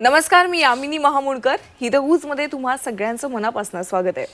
नमस्कार, मी यामिनी महामुळकर. हिदहूजमध्ये तुम्हा सगळ्यांचं मनापासून स्वागत आहे.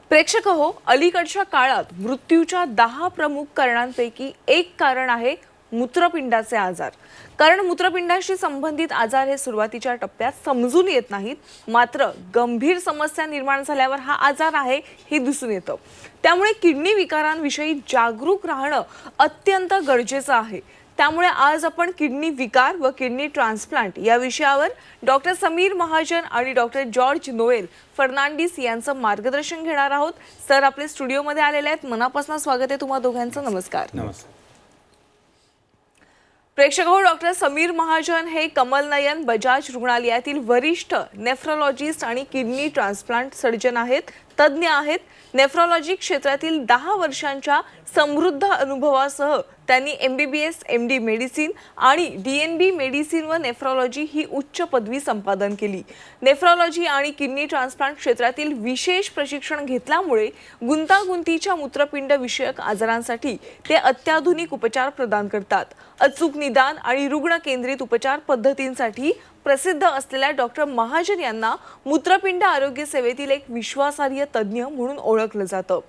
प्रेक्षक हो, अलीकडच्या काळात मृत्यूच्या 10 प्रमुख कारणांपैकी एक कारण आहे मूत्रपिंडाचे आजार. कारण मूत्रपिंडाशी संबंधित आजार हे सुरुवातीच्या टप्प्यात समजून येत नाहीत, मात्र गंभीर समस्या निर्माण झाल्यावर हा आजार आहे हे दिसून येतं. त्यामुळे किडनी विकारांविषयी जागरूक राहणं अत्यंत गरजेचं आहे. त्यामुळे आज आपण किडनी विकार व किडनी ट्रान्सप्लांट या विषयावर डॉक्टर समीर महाजन आणि डॉक्टर जॉर्ज नोएल फर्नांडिस यांचं मार्गदर्शन घेणार आहोत. सर आपले स्टुडिओमध्ये आलेले आहेत. मनापासून स्वागत आहे तुम्हा दोघांचं. नमस्कार. नमस्कार. प्रेक्षक हो, डॉक्टर समीर महाजन हे कमलनयन बजाज रुग्णालयातील वरिष्ठ नेफ्रोलॉजिस्ट आणि किडनी ट्रान्सप्लांट सर्जन आहेत, तज्ज्ञ आहेत. नेफ्रोलॉजी क्षेत्रातील 10 वर्षांच्या समृद्ध अनुभवासह त्यांनी MBBS MD मेडिसिन आणि DNB मेडिसिन व नेफ्रोलॉजी ही उच्च पदवी संपादन केली. नेफ्रोलॉजी आणि किडनी ट्रान्सप्लांट क्षेत्रातील विशेष प्रशिक्षण घेतल्यामुळे गुंतागुंतीच्या मूत्रपिंड विषयक आजारांसाठी ते अत्याधुनिक उपचार प्रदान करतात. अचूक निदान आणि रुग्ण केंद्रित उपचार पद्धतींसाठी प्रसिद्ध असलेल्या डॉक्टर महाजन यांना मूत्रपिंड आरोग्य सेवेतील एक विश्वासार्ह तज्ज्ञ म्हणून ओळखलं जातं.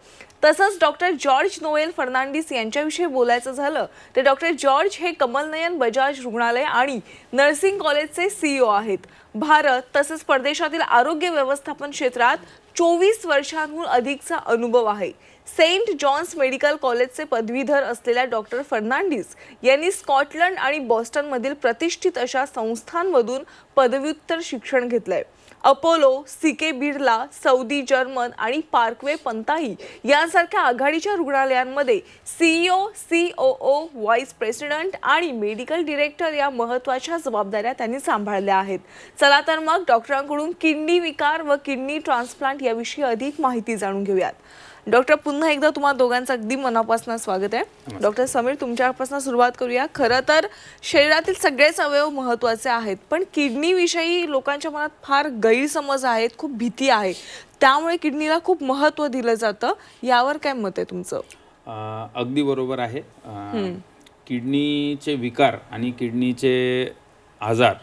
तसंच डॉक्टर जॉर्ज नोएल फर्नांडिस यांच्याविषयी बोलायचं झालं तर डॉक्टर जॉर्ज हे कमलनयन बजाज रुग्णालय आणि नर्सिंग कॉलेजचे CEO आहेत. भारत तसंच परदेशातील आरोग्य व्यवस्थापन क्षेत्रात 24 वर्षांहून अधिकचा अनुभव आहे. सेंट जॉन्स मेडिकल कॉलेजचे पदवीधर असलेल्या डॉक्टर फर्नांडिस यांनी स्कॉटलंड आणि बॉस्टनमधील प्रतिष्ठित अशा संस्थांमधून पदव्युत्तर शिक्षण घेतलंय. Apollo, CK Birla, Saudi German आणि पार्कवे पंताही यांसारख्या आघाडीच्या रुग्णालयांमध्ये CEO, COO, व्हाईस प्रेसिडेंट आणि मेडिकल डिरेक्टर या महत्त्वाच्या जबाबदाऱ्या त्यांनी सांभाळल्या आहेत. चला तर मग डॉक्टरांकडून किडनी विकार व किडनी ट्रान्सप्लांट याविषयी अधिक माहिती जाणून घेऊयात. डॉक्टर, पुन्हा एकदा तुम्हा दोघांचं अगदी मनापासून स्वागत आहे. डॉक्टर समीर, तुमच्यापासून सुरुवात करूया. खरं तर शरीरातील सगळेच अवयव महत्त्वाचे आहेत, पण किडनी विषयी लोकांच्या मनात फार गैरसमज आहेत, खूप भीती आहे. त्यामुळे किडनीला खूप महत्त्व दिलं जातं. यावर काय मत आहे तुमचं? अगदी बरोबर आहे. किडनीचे विकार आणि किडनीचे आजार,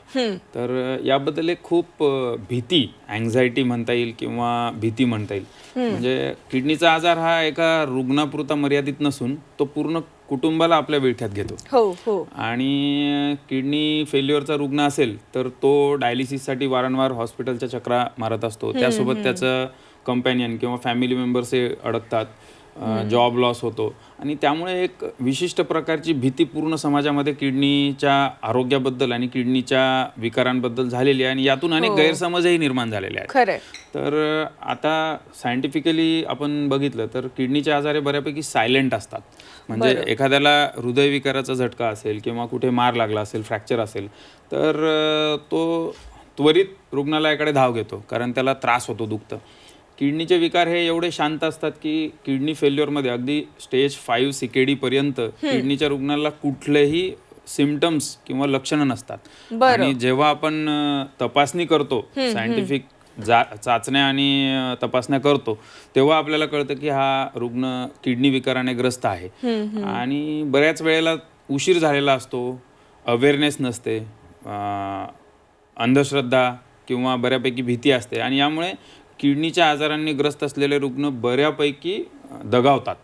तर याबद्दल एक खूप भीती, अँझायटी म्हणता येईल किंवा भीती म्हणता येईल. म्हणजे किडनीचा आजार हा एका रुग्णापुरता मर्यादित नसून तो पूर्ण कुटुंबाला आपल्या विळख्यात घेतो. हो. आणि किडनी फेल्युअरचा रुग्ण असेल तर तो डायलिसिससाठी वारंवार हॉस्पिटलच्या चक्रा मारत असतो. त्यासोबत त्याचं कंपॅनियन किंवा फॅमिली मेंबर्स हे अडकतात, जॉब लॉस होतो आणि त्यामुळे एक विशिष्ट प्रकारची भीती पूर्ण समाजामध्ये किडनीच्या आरोग्याबद्दल आणि किडनीच्या विकारांबद्दल झालेली आहे आणि यातून अनेक गैरसमजही निर्माण झालेले आहेत. खरं. तर आता सायंटिफिकली आपण बघितलं तर किडनीचे आजार हे बऱ्यापैकी सायलेंट असतात. म्हणजे एखाद्याला हृदयविकाराचा झटका असेल किंवा कुठे मार लागला असेल, फ्रॅक्चर असेल, तर तो त्वरित रुग्णालयाकडे धाव घेतो कारण त्याला त्रास होतो, दुखतं. किडनीचे विकार हे एवढे शांत असतात की किडनी फेल्युअरमध्ये अगदी स्टेज 5 CKD पर्यंत किडनीच्या रुग्णाला कुठलेही सिम्पटम्स किंवा लक्षणं नसतात. आणि जेव्हा आपण तपासणी करतो, सायंटिफिक चाचण्या आणि तपासण्या करतो, तेव्हा आपल्याला कळतं की हा रुग्ण किडनी विकाराने ग्रस्त आहे. आणि बऱ्याच वेळेला उशीर झालेला असतो, अवेअरनेस नसते, अंधश्रद्धा किंवा बऱ्यापैकी भीती असते आणि यामुळे किडनीच्या आजारांनी ग्रस्त असलेले रुग्ण बऱ्यापैकी दगावतात.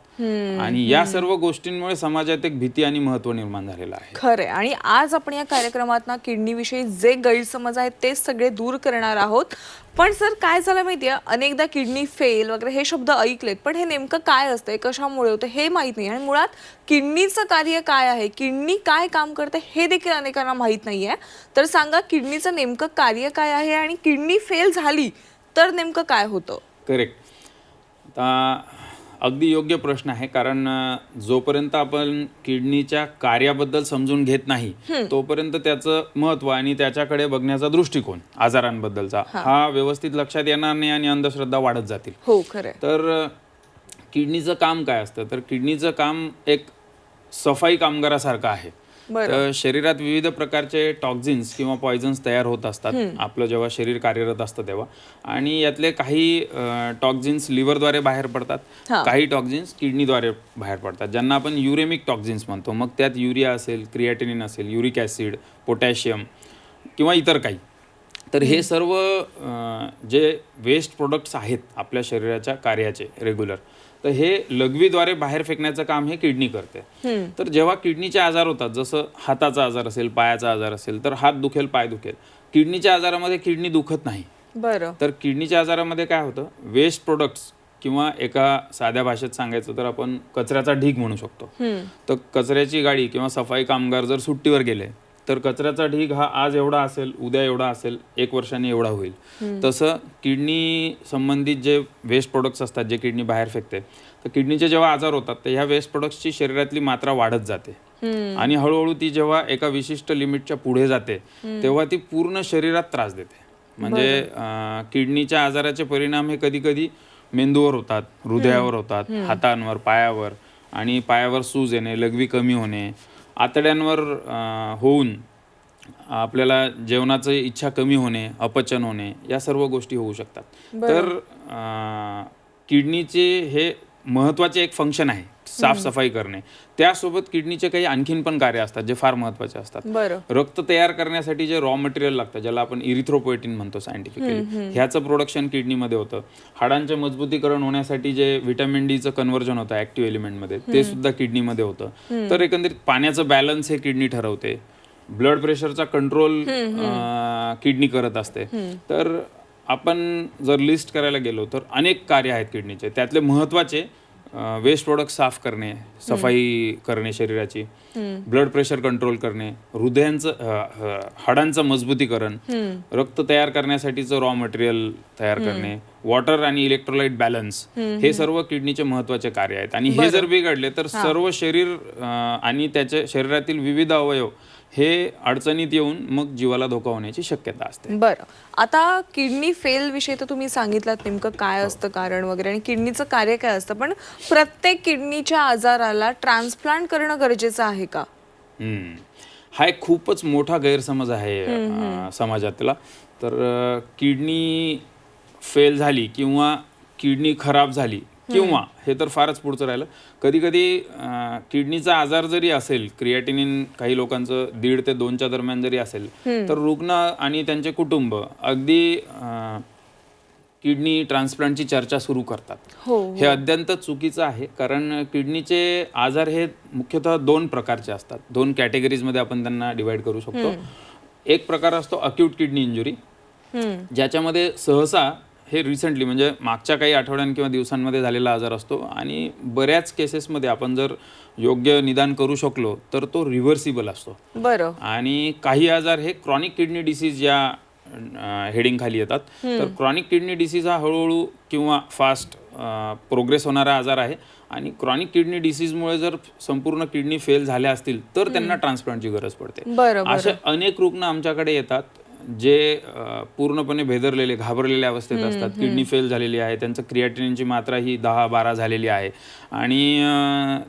आणि या सर्व गोष्टींमुळे समाजात एक भीती आणि महत्त्व निर्माण झालेलं आहे. खरं. आणि आज आपण या कार्यक्रमात ना किडनीविषयी जे गैरसमज आहेत ते सगळे दूर करणार आहोत. पण सर, काय झालं माहितीये, अनेकदा किडनी फेल वगैरे हे शब्द ऐकलेत, पण हे नेमकं काय असतं, कशामुळे होतं हे माहीत नाही. आणि मुळात किडनीचं कार्य काय आहे, किडनी काय काम करते हे देखील अनेकांना माहीत नाहीये. तर सांगा, किडनीचं नेमकं कार्य काय आहे आणि किडनी फेल झाली तर नेमकं काय होतं? करेक्ट. आता अगदी योग्य प्रश्न आहे, कारण जोपर्यंत आपण किडनीच्या कार्याबद्दल समजून घेत नाही तोपर्यंत त्याचं महत्त्व आणि त्याच्याकडे बघण्याचा दृष्टिकोन आजारांबद्दलचा हा व्यवस्थित लक्षात येणार नाही आणि अंधश्रद्धा वाढत जातील. हो, खरं. तर किडनीचं काम काय असतं, तर किडनीचं काम एक सफाई कामगारासारखं आहे. तर शरीरात विविध प्रकारचे टॉक्झिन्स किंवा पॉयझन्स तयार होत असतात आपलं जेव्हा शरीर कार्यरत असतं तेव्हा. आणि यातले काही टॉक्झिन्स लिव्हरद्वारे बाहेर पडतात, काही टॉक्झिन्स किडनीद्वारे बाहेर पडतात, ज्यांना आपण युरेमिक टॉक्झिन्स म्हणतो. मग त्यात युरिया असेल, क्रिएटिनिन असेल, युरिक ॲसिड, पोटॅशियम किंवा इतर काही. तर हे सर्व जे वेस्ट प्रोडक्ट्स आहेत आपल्या शरीराच्या कार्याचे रेग्युलर, तर हे लघवीद्वारे बाहेर फेकण्याचं काम हे किडनी करते. तर जेव्हा किडनीचे आजार होतात, जसं हाताचा आजार असेल, पायाचा आजार असेल, तर हात दुखेल, पाय दुखेल. किडनीच्या आजारामध्ये किडनी दुखत नाही. बरं. तर किडनीच्या आजारामध्ये काय होतं, वेस्ट प्रोडक्ट्स किंवा एका साध्या भाषेत सांगायचं तर आपण कचऱ्याचा ढीग म्हणू शकतो. तर कचऱ्याची गाडी किंवा सफाई कामगार जर सुट्टीवर गेले तर कचऱ्याचा ढीग हा आज एवढा असेल, उद्या एवढा असेल, 1 वर्षाने एवढा होईल. तसं किडनी संबंधित जे वेस्ट प्रोडक्ट्स असतात जे किडनी बाहेर फेकते, तर किडनीचे जेव्हा आजार होतात तर ह्या वेस्ट प्रोडक्ट्सची शरीरातली मात्रा वाढत जाते आणि हळूहळू ती जेव्हा एका विशिष्ट लिमिटच्या पुढे जाते तेव्हा ती पूर्ण शरीरात त्रास देते. म्हणजे किडनीच्या आजाराचे परिणाम हे कधी कधी मेंदूवर होतात, हृदयावर होतात, हातांवर, पायावर, आणि पायावर सूज येणे, लघवी कमी होणे, आतड्यांवर होऊन आपल्याला जेवणाची इच्छा कमी होणे, अपचन होणे, या सर्व गोष्टी होऊ शकतात. तर किडनीचे हे महत्त्वाचे एक फंक्शन आहे साफसफाई करणे. त्यासोबत किडनीचे काही आणखीन पण कार्य असतात जे फार महत्त्वाचे असतात. रक्त तयार करण्यासाठी जे रॉ मटेरियल लागतं, ज्याला आपण इरिथ्रोपोएटिन म्हणतो सायंटिफिकली, ह्याचं प्रोडक्शन किडनीमध्ये होतं. हाडांचे मजबूतीकरण होण्यासाठी जे व्हिटॅमिन डीचं कन्व्हर्जन होतं ऍक्टिव्ह एलिमेंटमध्ये, ते सुद्धा किडनीमध्ये होतं. तर एकंदरीत पाण्याचं बॅलन्स हे किडनी ठरवते. ब्लड प्रेशरचा कंट्रोल किडनी करत असते. तर आपण जर लिस्ट करायला गेलो तर अनेक कार्य आहेत किडनीचे. त्यातले महत्त्वाचे वेस्ट प्रोडक्ट साफ करणे, सफाई करणे शरीराची, ब्लड प्रेशर कंट्रोल करणे, हाडांचं मजबूतीकरण, रक्त तयार करण्यासाठीचं रॉ मटेरियल तयार करणे, वॉटर आणि इलेक्ट्रोलाइट बॅलन्स, हे सर्व किडनीचे महत्त्वाचे कार्य आहेत. आणि हे जर बिघडले तर सर्व शरीर आणि त्याच्या शरीरातील विविध अवयव हे अडचणीत येऊन मग जीवाला धोका होण्याची शक्यता असते. बरं, आता किडनी फेल विषयी तर तुम्ही सांगितलात नेमकं काय असतं कारण वगैरे आणि किडनीचं कार्य काय असतं, पण प्रत्येक किडनीच्या आजाराला ट्रान्सप्लांट करणं गरजेचं आहे का? हा एक खूपच मोठा गैरसमज आहे समाजातला. तर किडनी फेल झाली किंवा किडनी खराब झाली किंवा हे तर फारच पुढचं राहिलं, कधी कधी किडनीचा आजार जरी असेल, क्रिएटिनिन काही लोकांचं 1.5 ते 2च्या दरम्यान जरी असेल, तर रुग्ण आणि त्यांचे कुटुंब अगदी किडनी ट्रान्सप्लांटची चर्चा सुरू करतात. हे अत्यंत चुकीचं आहे, कारण किडनीचे आजार हे मुख्यतः 2 प्रकारचे असतात. 2 कॅटेगरीजमध्ये आपण त्यांना डिवाइड करू शकतो. एक प्रकार असतो अक्यूट किडनी इंजुरी, ज्याच्यामध्ये सहसा हे रिसेंटली म्हणजे मागच्या काही आठवड्यां किंवा दिवसांमध्ये झालेला आजार असतो आणि बऱ्याच केसेसमध्ये आपण जर योग्य निदान करू शकलो तर तो रिव्हर्सिबल असतो. बरं. आणि काही आजार हे क्रॉनिक किडनी डिसीज या हेडिंग खाली येतात. तर क्रॉनिक किडनी डिसीज हा हळूहळू किंवा फास्ट प्रोग्रेस होणारा आजार आहे आणि क्रॉनिक किडनी डिसीजमुळे जर संपूर्ण किडनी फेल झाल्या असतील तर त्यांना ट्रान्सप्लांटची गरज पडते. असे अनेक रुग्ण आमच्याकडे येतात जे पूर्णपणे भेदरलेले, घाबरलेल्या अवस्थेत असतात. किडनी फेल झालेली आहे, त्यांचं क्रिएटिनिनची मात्रा ही 10-12 झालेली आहे आणि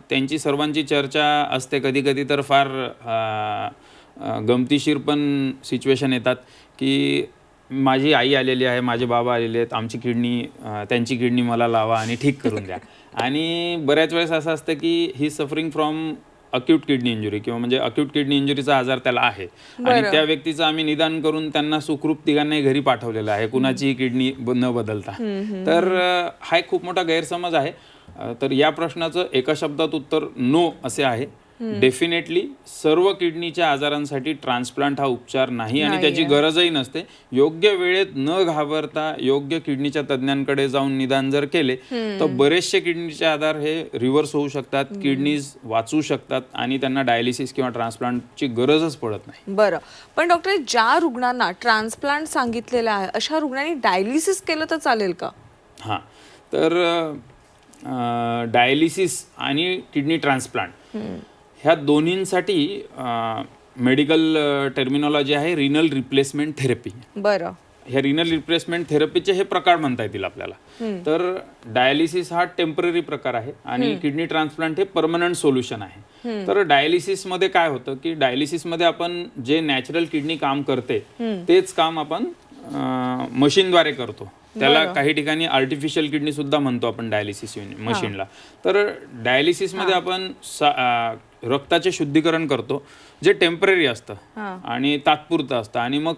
त्यांची सर्वांची चर्चा असते. कधी कधी तर फार गमतीशीर पण सिच्युएशन येतात की माझी आई आलेली आहे, माझे बाबा आलेले आहेत, आमची किडनी त्यांची किडनी मला लावा आणि ठीक करून द्या. आणि बऱ्याच वेळेस असं असतं की ही suffering from acute kidney injury किंवा म्हणजे अक्यूट किडनी इंजुरीचा आजार त्याला आहे आणि त्या व्यक्तीचं आम्ही निदान करून त्यांना सुखरूप तिघांनाही घरी पाठवलेलं आहे, कुणाचीही किडनी न बदलता. तर हा एक खूप मोठा गैरसमज आहे. तर या प्रश्नाचं एका शब्दात उत्तर नो असे आहे. डेफिनेटली सर्व किडनीच्या आजारांसाठी ट्रान्सप्लांट हा उपचार नाही आणि त्याची गरजही नसते. योग्य वेळेत न घाबरता योग्य किडनीच्या तज्ज्ञांकडे जाऊन निदान जर केले तर बरेचसे किडनीचे आजार हे रिव्हर्स होऊ शकतात, किडनीज वाचू शकतात आणि त्यांना डायलिसिस किंवा ट्रान्सप्लांटची गरजच पडत नाही. बरं, पण डॉक्टर, ज्या रुग्णांना ट्रान्सप्लांट सांगितलेलं आहे अशा रुग्णांनी डायलिसिस केलं तर चालेल का? हां, तर डायलिसिस आणि किडनी ट्रान्सप्लांट ह्या दोन्हींसाठी मेडिकल टर्मिनॉलॉजी आहे रिनल रिप्लेसमेंट थेरपी. बरं. ह्या रिनल रिप्लेसमेंट थेरपीचे हे प्रकार म्हणता येतील आपल्याला. तर डायलिसिस हा टेम्पररी प्रकार आहे आणि किडनी ट्रान्सप्लांट हे परमनंट सोल्युशन आहे. तर डायलिसिसमध्ये काय होतं की डायलिसिसमध्ये आपण जे नॅचरल किडनी काम करते तेच काम आपण मशीनद्वारे करतो. त्याला काही ठिकाणी आर्टिफिशियल किडनी सुद्धा म्हणतो आपण डायलिसिस मशीनला. तर डायलिसिस मध्ये आपण रक्ताचे शुद्धीकरण करतो जे टेम्पररी असतं आणि तात्पुरतं असतं, आणि मग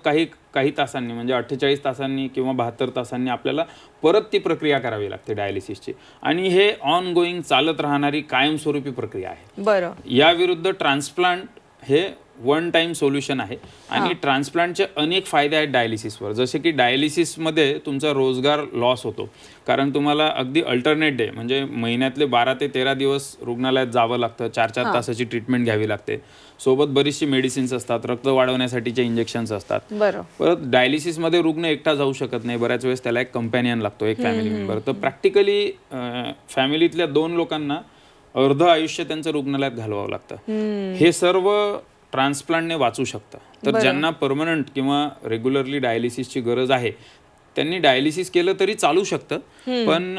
काही तासांनी म्हणजे 48 तासांनी किंवा 72 तासांनी आपल्याला परत ती प्रक्रिया करावी लागते डायलिसिसची, आणि हे ऑन गोईंग चालत राहणारी कायमस्वरूपी प्रक्रिया आहे. बरं. या विरुद्ध ट्रान्सप्लांट हे वन टाइम सोल्युशन आहे, आणि ट्रान्सप्लांटचे अनेक फायदे आहेत डायलिसिसवर. जसे की डायलिसिसमध्ये तुमचा रोजगार लॉस होतो, कारण तुम्हाला अगदी अल्टरनेट डे म्हणजे महिन्यातले 12 ते 13 दिवस रुग्णालयात जावं लागतं, 4-4 तासाची ट्रीटमेंट घ्यावी लागते, सोबत बरीचशी मेडिसिन्स असतात, रक्त वाढवण्यासाठीचे इंजेक्शन्स असतात. परत डायलिसिसमध्ये रुग्ण एकटा जाऊ शकत नाही, बऱ्याच वेळेस त्याला एक कंपॅनियन लागतो, एक फॅमिली मेंबर. तर प्रॅक्टिकली फॅमिलीतल्या 2 लोकांना अर्ध आयुष्य त्यांचं रुग्णालयात घालवावं लागतं. हे सर्व ट्रान्सप्लांटने वाचू शकतं. तर ज्यांना परमनंट किंवा रेग्युलरली डायलिसिसची गरज आहे त्यांनी डायलिसिस केलं तरी चालू शकतं, पण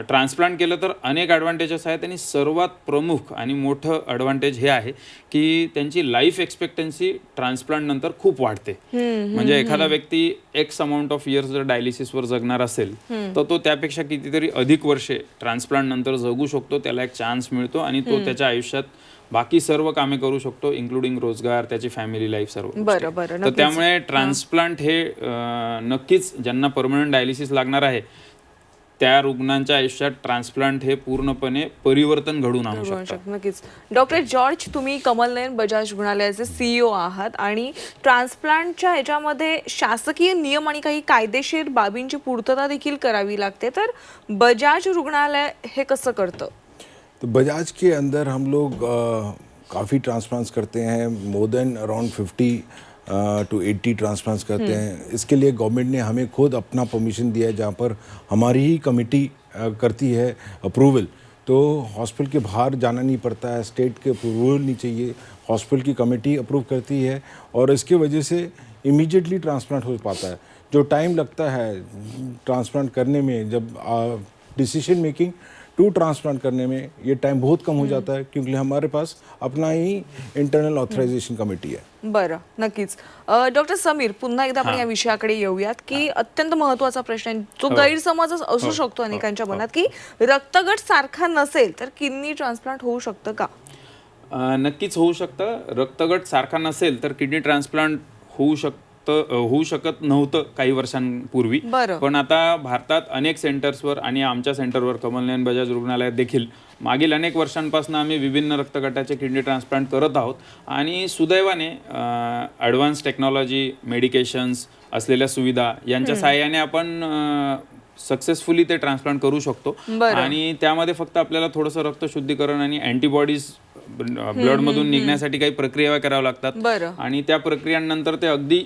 ट्रान्सप्लांट केलं तर अनेक ॲडव्हान्टेजेस आहेत, आणि सर्वात प्रमुख आणि मोठं ॲडव्हान्टेज हे आहे की त्यांची लाईफ एक्सपेक्टन्सी ट्रान्सप्लांट नंतर खूप वाढते. म्हणजे एखादा व्यक्ती एक्स अमाऊंट ऑफ इयर्स जर डायलिसिसवर जगणार असेल तर तो त्यापेक्षा कितीतरी अधिक वर्षे ट्रान्सप्लांट नंतर जगू शकतो, त्याला एक चान्स मिळतो, आणि तो त्याच्या आयुष्यात बाकी सर्व कामे करू शकतो, इन्क्लुडिंग रोजगार, त्याची फॅमिली लाईफ, सर्व. तर त्यामुळे ट्रान्सप्लांट हे नक्कीच ज्यांना परमनंट डायलिसिस लागणार आहे त्या रुग्णांच्या आयुष्यात ट्रान्सप्लांट हे पूर्णपणे परिवर्तन घडून आणू शकतं. नक्कीच. डॉक्टर जॉर्ज, तुम्ही कमल नयन बजाज रुग्णालयाचे CEO आहात, आणि ट्रान्सप्लांटच्या ह्याच्यामध्ये शासकीय नियम आणि काही कायदेशीर बाबींची पूर्तता देखील करावी लागते, तर बजाज रुग्णालय हे कसं करतं? तो बजाज के अंदर हम लोग काफ़ी ट्रांसप्लांट्स करते हैं, more than around 50 to 80 transplants करते हैं. इसके लिए गवर्नमेंट ने हमें खुद अपना परमिशन दिया है, जहाँ पर हमारी ही कमेटी करती है अप्रूवल. तो हॉस्पिटल के बाहर जाना नहीं पड़ता है, स्टेट के अप्रूवल नहीं चाहिए, हॉस्पिटल की कमेटी अप्रूव करती है, और इसके वजह से इमीडिएटली ट्रांसप्लांट हो पाता है. जो टाइम लगता है ट्रांसप्लांट करने में, जब डिसीजन मेकिंग टू ट्रांसप्लांट करने में, ये टाइम बहुत कम हो जाता है, क्योंकि हमारे पास अपना ही इंटरनल ऑथरायझेशन कमिटी आहे. बरं, नक्कीच. डॉक्टर समीर, पुन्हा एकदा आपण या विषयाकडे येऊयात की अत्यंत महत्त्वाचा प्रश्न आहे, जो गैरसमज असू शकतो अनेकांच्या मनात, की रक्तगट सारखा नसेल तर किडनी ट्रान्सप्लांट होऊ शकतं का? नक्कीच होऊ शकतं. रक्तगट सारखा नसेल तर किडनी ट्रान्सप्लांट होऊ शकत नव्हतं काही वर्षांपूर्वी, पण आता भारतात अनेक सेंटर्सवर आणि आमच्या सेंटरवर कमल नयन बजाज रुग्णालयात देखील मागील अनेक वर्षांपासून आम्ही विभिन्न रक्तगटाचे किडनी ट्रान्सप्लांट करत आहोत, आणि सुदैवाने ॲडव्हान्स टेक्नॉलॉजी, मेडिकेशन्स असलेल्या सुविधा यांच्या सहाय्याने आपण सक्सेसफुली ते ट्रान्सप्लांट करू शकतो. आणि त्यामध्ये फक्त आपल्याला थोडंसं रक्त शुद्धीकरण आणि अँटीबॉडीज ब्लडमधून निघण्यासाठी काही प्रक्रिया कराव्या लागतात, आणि त्या प्रक्रियांनंतर ते अगदी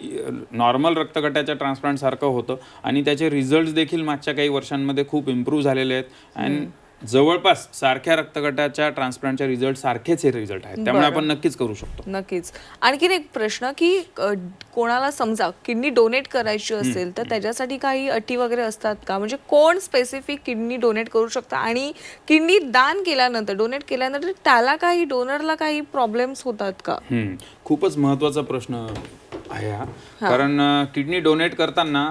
नॉर्मल रक्तगटाच्या ट्रान्सप्लांट सारखं होतं, आणि त्याचे रिझल्ट देखील मागच्या काही वर्षांमध्ये खूप इम्प्रूव्ह झालेले आहेत, आणि जवळपास सारख्या रक्तगटाच्या ट्रान्सप्लांटच्या रिझल्ट सारखेच हे रिझल्ट आहेत. त्यामुळे आपण नक्कीच करू शकतो. नक्कीच. आणखीन एक प्रश्न, की कोणाला समजा किडनी डोनेट करायची असेल तर त्याच्यासाठी काही अटी वगैरे असतात का? म्हणजे कोण स्पेसिफिक किडनी डोनेट करू शकतं, आणि किडनी दान केल्यानंतर, डोनेट केल्यानंतर त्याला काही, डोनरला काही प्रॉब्लेम्स होतात का? खूपच महत्त्वाचा प्रश्न आहे हा, कारण किडनी डोनेट करताना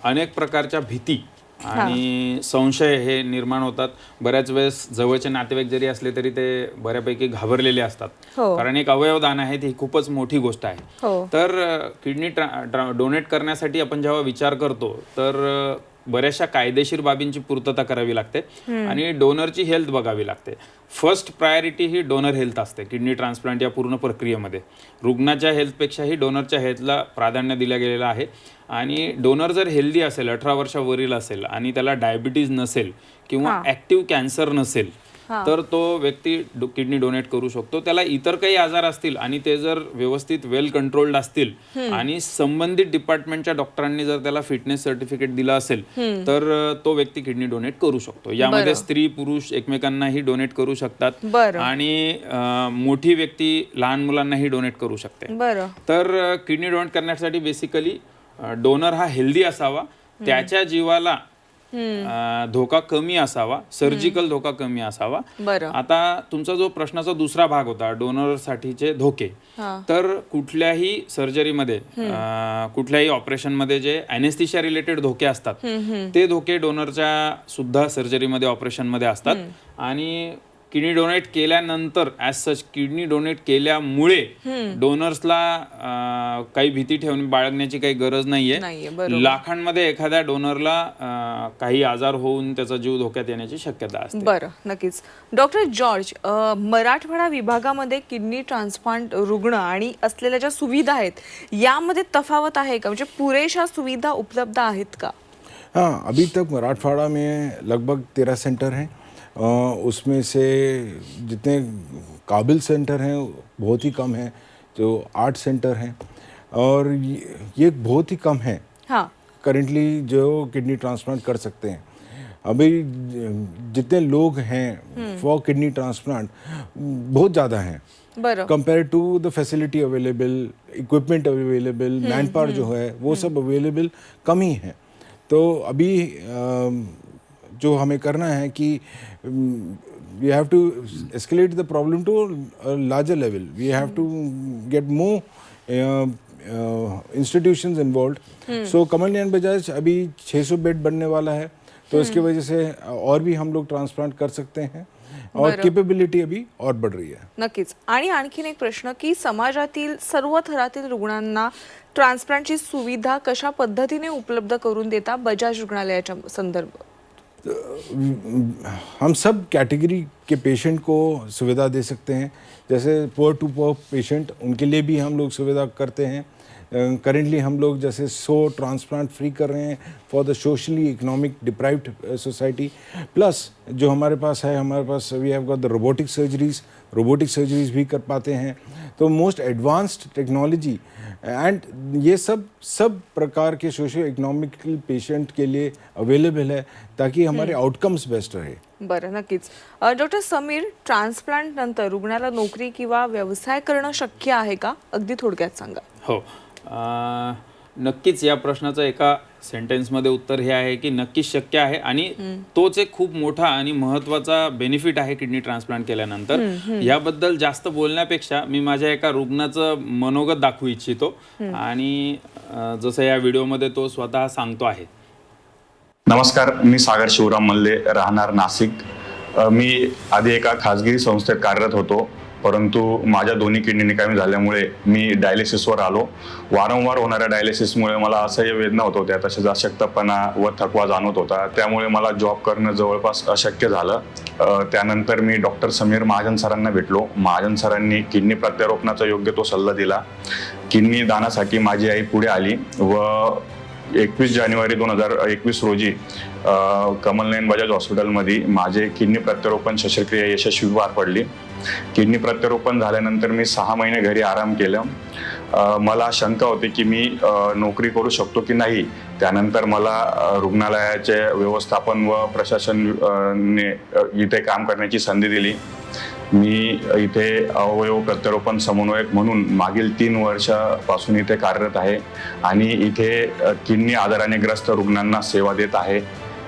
अनेक प्रकारच्या भीती आणि संशय हे निर्माण होतात. बऱ्याच वेळेस जवळचे नातेवाईक जरी असले तरी ते बऱ्यापैकी घाबरलेले असतात, कारण एक अवयवदान आहे, ही खूपच मोठी गोष्ट आहे. तर किडनी डोनेट करण्यासाठी आपण जेव्हा विचार करतो तर बऱ्याचशा कायदेशीर बाबींची पूर्तता करावी लागते, आणि डोनरची हेल्थ बघावी लागते. फर्स्ट प्रायोरिटी ही डोनर हेल्थ असते किडनी ट्रान्सप्लांट या पूर्ण प्रक्रियेमध्ये. रुग्णाच्या हेल्थपेक्षाही डोनरच्या हेल्थला प्राधान्य दिलं गेलेलं आहे, आणि डोनर जर हेल्दी असेल, 18 वर्षावरील असेल, आणि त्याला डायबिटीज नसेल किंवा ॲक्टिव्ह कॅन्सर नसेल तर तो व्यक्ती किडनी डोनेट करू शकतो. त्याला इतर काही आजार असतील आणि ते जर व्यवस्थित वेल कंट्रोल्ड असतील आणि संबंधित डिपार्टमेंटच्या डॉक्टरांनी जर त्याला फिटनेस सर्टिफिकेट दिलं असेल तर तो व्यक्ती किडनी डोनेट करू शकतो. यामध्ये स्त्री पुरुष एकमेकांनाही डोनेट करू शकतात, आणि मोठी व्यक्ती लहान मुलांनाही डोनेट करू शकते. तर किडनी डोनेट करण्यासाठी बेसिकली डोनर हा हेल्दी असावा, त्याच्या जीवाला धोका कमी असावा, सर्जिकल धोका कमी असावा. बरं. आता तुमचा जो प्रश्नाचा दुसरा भाग होता डोनर साठीचे धोके, तर कुठल्याही सर्जरीमध्ये कुठल्याही ऑपरेशनमध्ये जे अनेस्थेशिया रिलेटेड धोके असतात ते धोके डोनरच्या सुद्धा सर्जरीमध्ये ऑपरेशनमध्ये असतात. आणि किडनी डोनेट केल्यानंतर ॲज सच किडनी डोनेट केल्यामुळे डोनर्सला काही भीती ठेवून बाळगण्याची काही गरज नाहीये. लाखांमध्ये एखाद्या डोनरला काही आजार होऊन त्याचा जीव धोक्यात येण्याची शक्यता असते. बरं, नक्कीच. डॉक्टर जॉर्ज, मराठवाडा विभागामध्ये किडनी ट्रान्सप्लांट रुग्ण आणि असलेल्या ज्या सुविधा आहेत यामध्ये तफावत आहे का? म्हणजे पुरेशा सुविधा उपलब्ध आहेत का? हाँ, अभी तक मराठवाड़ा में लगभग 13 सेंटर हैं. उसमें से जितने काबिल सेंटर हैं बहुत ही कम हैं, जो 8 सेंटर हैं, और ये बहुत ही कम है करेंटली जो किडनी ट्रांसप्लांट कर सकते हैं. अभी जितने लोग हैं फॉर किडनी ट्रांसप्लांट बहुत ज़्यादा हैं compare to the facility available, equipment available, man power जो है वो सब अवेलेबल कम ही है. तो अभी जो हमें करना है कि we have to escalate the problem to larger level. We have to get more institutions involve. So Kamal Nayan Bajaj अभी 600 बेड बनने वाला है, तो इसकी वजह से और भी हम लोग ट्रांसप्लांट कर सकते हैं और केपेबिलिटी अभी और बढ़ रही है. नक्कीच. आणि आणखीन एक प्रश्न की समाजातील सर्व थरातील रुग्णांना ट्रान्सप्लांटची सुविधा कशा पद्धतीने उपलब्ध करून देता बजाज रुग्णालयाच्या संदर्भात? हम सब कैटेगरी के पेशेंट को सुविधा दे सकते हैं. जैसे पुअर टू पुअर पेशेंट, उनके लिए भी हम लोग सुविधा करते हैं. करेंटली हम लोग जैसे 100 ट्रांसप्लांट फ्री कर रहे हैं for the socially economic deprived society. Plus जो हमारे पास है, हमारे पास we have got the robotic surgeries भी कर पाते हैं. तो मोस्ट एडवांस्ड टेक्नोलॉजी एंड ये सब प्रकार के सोशियो इकोनॉमिकल पेशेंट के लिए अवेलेबल है ताकि हमारे आउटकम्स बेस्ट रहे. बरं, नक्कीच. डॉक्टर समीर, ट्रान्सप्लांट नंतर रुग्णाला नोकरी किंवा व्यवसाय करणं शक्य आहे का? अगदी थोडक्यात सांगा. हो, नक्कीच. या प्रश्नाचं एका सेंटेन्समध्ये उत्तर हे आहे की नक्कीच शक्य आहे. आणि तोच एक खूप मोठा आणि महत्त्वाचा बेनिफिट आहे किडनी ट्रान्सप्लांट केल्यानंतर. याबद्दल जास्त बोलण्यापेक्षा मी माझ्या एका रुग्णाचं मनोगत दाखवू इच्छितो, आणि जसं या व्हिडिओमध्ये तो स्वतः सांगतो आहे. नमस्कार, मी सागर शिवराम मल्ले, राहणार नाशिक. मी आधी एका खाजगी संस्थेत कार्यरत होतो, परंतु माझ्या दोन्ही किडनी निकामी झाल्यामुळे मी डायलिसिसवर आलो. वारंवार होणाऱ्या डायलिसिसमुळे मला असह्य वेदना होत होत्या, तसेच अशक्तपणा व थकवा जाणवत होता. त्यामुळे मला जॉब करणं जवळपास अशक्य झालं. त्यानंतर मी डॉक्टर समीर महाजन सरांना भेटलो. महाजन सरांनी किडनी प्रत्यारोपणाचा योग्य तो सल्ला दिला. किडनी दानासाठी माझी आई पुढे आली व 21 जानेवारी 2021 रोजी कमल नयन बजाज हॉस्पिटलमध्ये माझे किडनी प्रत्यारोपण शस्त्रक्रिया यशस्वी पार पडली. किडनी प्रत्यारोपण झाल्यानंतर मी 6 महिने घरी आराम केलं. मला शंका होती की मी नोकरी करू शकतो की नाही. त्यानंतर मला रुग्णालयाचे व्यवस्थापन व प्रशासनाने इथे काम करण्याची संधी दिली. मी इथे अवयव प्रत्यारोपण समन्वयक म्हणून मागील 3 वर्षापासून इथे कार्यरत आहे आणि इथे किडनी आजाराने ग्रस्त रुग्णांना सेवा देत आहे.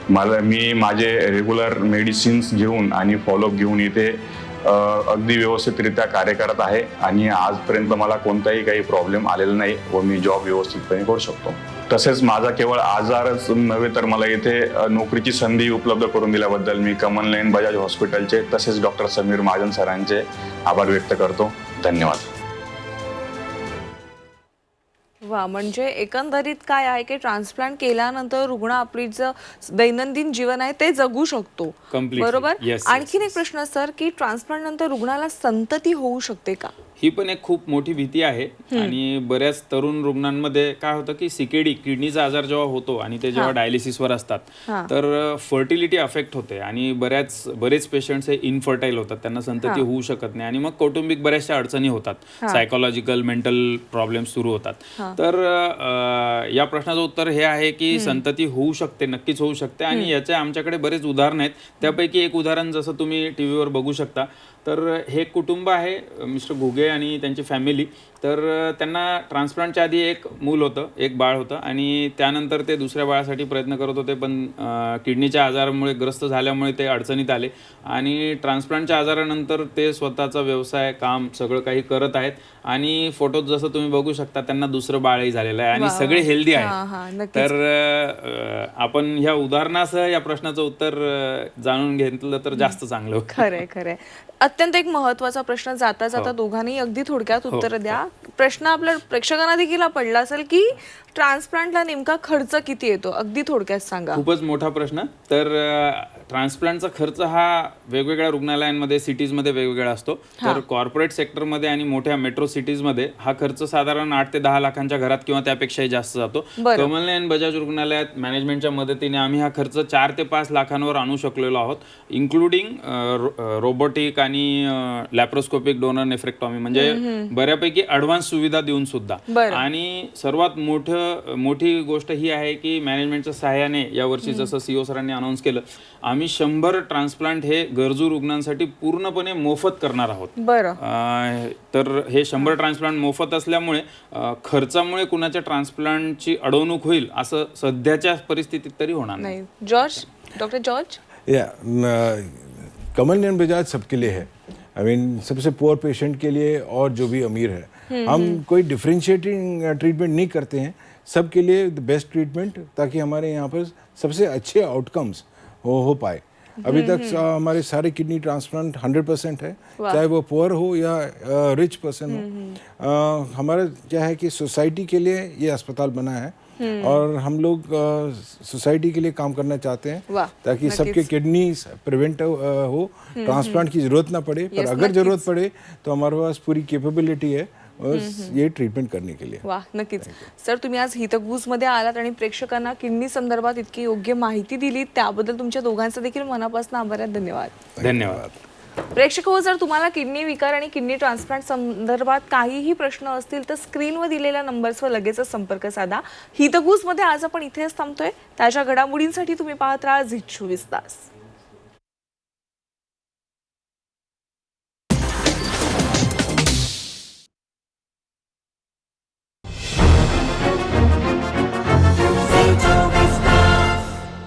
मी माझे रेग्युलर मेडिसिन्स घेऊन आणि फॉलोअप घेऊन इथे अगदी व्यवस्थितरित्या कार्य करत आहे आणि आजपर्यंत मला कोणताही काही प्रॉब्लेम आलेला नाही व मी जॉब व्यवस्थितपणे करू शकतो. तसेच माझा केवळ आजारच नव्हे तर मला इथे नोकरीची संधी उपलब्ध करून दिल्याबद्दल मी कमल नयन बजाज हॉस्पिटलचे तसेच डॉक्टर समीर महाजन सरांचे आभार व्यक्त करतो. धन्यवाद. वा, म्हणजे एकंदरीत काय आहे की ट्रान्सप्लांट केल्यानंतर रुग्ण आपली जे दैनंदिन जीवन आहे ते जगू शकतो, बरोबर. आणखीन एक प्रश्न सर की ट्रान्सप्लांट नंतर रुग्णाला संतती होऊ शकते का? ही पण एक खूप मोठी भीती आहे. आणि बऱ्याच तरुण रुग्णांमध्ये काय होतं की सीकेडी किडनीचा आजार जेव्हा होतो आणि ते जेव्हा डायलिसिसवर असतात तर फर्टिलिटी अफेक्ट होते आणि बरेच पेशंट्स हे इनफर्टाईल होतात, त्यांना संतती होऊ शकत नाही आणि मग कौटुंबिक बऱ्याचशा अडचणी होतात, सायकोलॉजिकल मेंटल प्रॉब्लेम्स सुरू होतात. तर या प्रश्नाचं उत्तर हे आहे की संतती होऊ शकते, नक्कीच होऊ शकते. आणि याचे आमच्याकडे बरेच उदाहरण आहेत. त्यापैकी एक उदाहरण जसं तुम्ही टीव्हीवर बघू शकता, तर हे कुटुंब आहे मिस्टर घुगे ते आणि त्यांची फॅमिली. तर त्यांना ट्रान्सप्लांटच्या आधी एक मूल होतं, एक बाळ होतं आणि त्यानंतर ते दुसऱ्या बाळासाठी प्रयत्न करत होते, पण किडनीच्या आजारामुळे ग्रस्त झाल्यामुळे ते अडचणीत आले आणि ट्रान्सप्लांटच्या आजारानंतर ते स्वतःचा व्यवसाय, काम सगळं काही करत आहेत आणि फोटोत जसं तुम्ही बघू शकता त्यांना दुसरं बाळही झालेलं आहे आणि सगळे हेल्दी आहेत. तर आपण ह्या उदाहरणासह या प्रश्नाचं उत्तर जाणून घेतलं तर जास्त चांगलं होतं. खरंय खरंय. अत्यंत एक महत्वाचा प्रश्न जाता जाता दोघांनी अगदी थोडक्यात उत्तर द्या. प्रश्न आपल्या प्रेक्षकांना देखील पडला असेल की ट्रान्सप्लांटला नेमका खर्च किती येतो, अगदी थोडक्यात सांगा. खूपच मोठा प्रश्न. तर ट्रान्सप्लांटचा खर्च हा वेगवेगळ्या रुग्णालयांमध्ये, सिटीजमध्ये वेगवेगळा असतो. तर कॉर्पोरेट सेक्टरमध्ये आणि मोठ्या मेट्रो सिटीजमध्ये हा खर्च साधारण 8 ते 10 लाखांच्या घरात किंवा त्यापेक्षाही जास्त जातो. कमल नयन बजाज रुग्णालयात मॅनेजमेंटच्या मदतीने आम्ही हा खर्च 4 ते 5 लाखांवर आणू शकलेलो आहोत, इन्क्लुडिंग रोबोटिक आणि लॅप्रोस्कोपिक डोनर नेफ्रेक्टॉमी, म्हणजे बऱ्यापैकी ॲडव्हान्स सुविधा देऊन सुद्धा. आणि सर्वात मोठी गोष्ट ही आहे की मॅनेजमेंटच्या सहाय्याने यावर्षी जसं सीओ सरांनी अनाऊन्स केलं, आम्ही 100 ट्रान्सप्लांट हे गरजू रुग्णांसाठी पूर्णपणे मोफत करणार आहोत. तर हे 100 ट्रान्सप्लांट मोफत असल्यामुळे खर्चामुळे कुणाच्या ट्रान्सप्लांटची अडवणूक होईल असं सध्याच्या परिस्थितीत तरी होणार नाही. George, doctor George. Kamal Nayan Bajaj सबके लिए है. आई मीन सबसे पुअर पेशेंट के लिए और जो भी अमीर है, हम कोई डिफरेंशिएटिंग ट्रीटमेंट नहीं करते हैं, सबके लिए द बेस्ट ट्रीटमेंट, ताकि हमारे यहाँ पर सबसे अच्छे आउटकम्स हो पाए. अभी तक हमारे सारे किडनी ट्रांसप्लांट 100% है, चाहे वो पुअर हो या रिच पर्सन हो. हमारा क्या है कि सोसाइटी के लिए ये अस्पताल बना है और हम लोग सोसाइटी के लिए काम करना चाहते हैं, ताकि सबके किडनी प्रिवेंट हो, ट्रांसप्लांट की जरूरत ना पड़े. पर अगर जरूरत पड़े तो हमारे पास पूरी कैपेबिलिटी है ये ट्रीटमेंट करने के लिए. वाह, नक्कीच. सर, तुम्ही आज हितगुज मध्ये आलात आणि प्रेक्षकांना किडनी संदर्भात इतकी योग्य माहिती दिली, त्याबद्दल तुमच्या दोघांचे देखील मनापासून आभार आहेत. धन्यवाद. धन्यवाद. प्रेक्षक हो, जर तुम्हाला किडनी विकार आणि किडनी ट्रान्सप्लांट संदर्भात काहीही प्रश्न असतील तर स्क्रीनवर दिलेल्या नंबर्सवर लगेच संपर्क साधा. हितगुज मध्ये आज आपण इथेच थांबतोय. ताज्या घडामोडींसाठी तुम्ही पाहत राहा झी 24 तास.